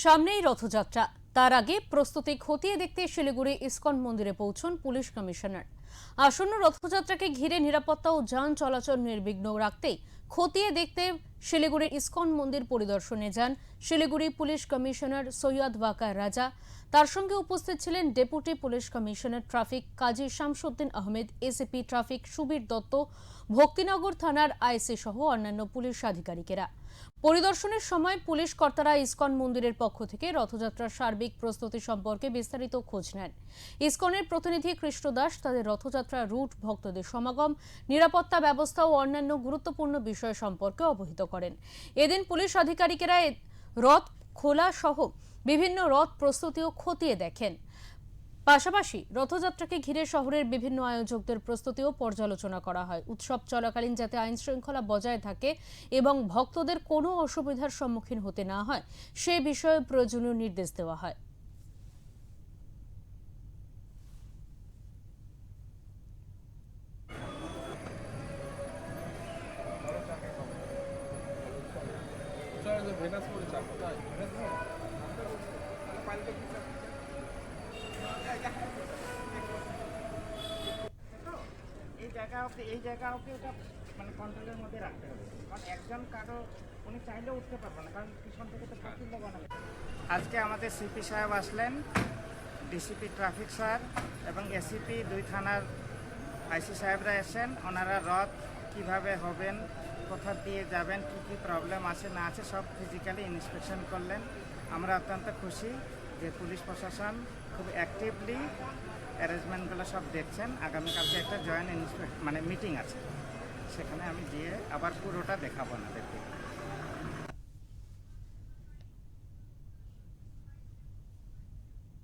সামনেই রথযাত্রা, তার আগে প্রস্তুতি খতিয়ে দেখতে শিলিগুড়ি ইসকন মন্দিরে পৌঁছন পুলিশ কমিশনার। আসন্ন রথযাত্রাকে ঘিরে নিরাপত্তা ও যান চলাচল নির্বিঘ্ন রাখতেই খতিয়ে দেখতে শিলিগুড়ির ইসকন মন্দির পরিদর্শনে যান শিলিগুড়ি পুলিশ কমিশনার সৈয়দ ওয়াকার রাজা। তার সঙ্গে উপস্থিত ছিলেন ডেপুটি পুলিশ কমিশনার ট্রাফিক কাজী শামসুদ্দিন আহমেদ, এসিপি ট্রাফিক সুবীর দত্ত, ভক্তিনগর থানার আইসি সহ অন্যান্য পুলিশ আধিকারিকেরা। পরিদর্শনের সময় পুলিশ কর্তারা ইসকন মন্দিরের পক্ষ থেকে রথযাত্রার সার্বিক প্রস্তুতি সম্পর্কে বিস্তারিত খোঁজ নেন। ইসকনের প্রতিনিধি কৃষ্ণ দাস তাদের রথযাত্রার রুট, ভক্তদের সমাগম, নিরাপত্তা ব্যবস্থা ও অন্যান্য গুরুত্বপূর্ণ বিষয় সম্পর্কে অবহিত করেন। এদিন পুলিশ আধিকারিকেরা রথ খোলা সহ বিভিন্ন রথ প্রস্তুতিও খতিয়ে দেখেন। পাশাপাশি রথযাত্রাকে ঘিরে শহরের বিভিন্ন আয়োজকদের প্রস্তুতিও পর্যালোচনা করা হয়। উৎসব চলাকালীন যাতে আইন শৃঙ্খলা বজায় থাকে এবং ভক্তদের কোনো অসুবিধার সম্মুখীন হতে না হয় সে বিষয়ে প্রয়োজনীয় নির্দেশ দেওয়া হয়। এই জায়গা অবধি ওটা মানে কন্ট্রোলের মধ্যে রাখতে হবে, কারণ একজন কারো উনি চাইলেও উঠতে পারবে না, কারণ পিছন থেকে তো প্রচুর বানাবে। আজকে আমাদের সিপি সাহেব আসলেন, ডিসিপি ট্রাফিক স্যার এবং এসিপি দুই থানার আইসি সাহেবরা এসেন। ওনারা রথ কিভাবে হবেন, কোথা দিয়ে যাবেন, কী কী প্রবলেম আছে না আছে সব ফিজিক্যালি ইন্সপেকশন করলেন। আমরা অত্যন্ত খুশি যে পুলিশ প্রশাসন খুব অ্যাক্টিভলি অ্যারেঞ্জমেন্টগুলো সব দেখছেন। আগামীকালকে একটা জয়েন্ট মিটিং আছে, সেখানে আমি গিয়ে আবার পুরোটা দেখাবো না দেখতে।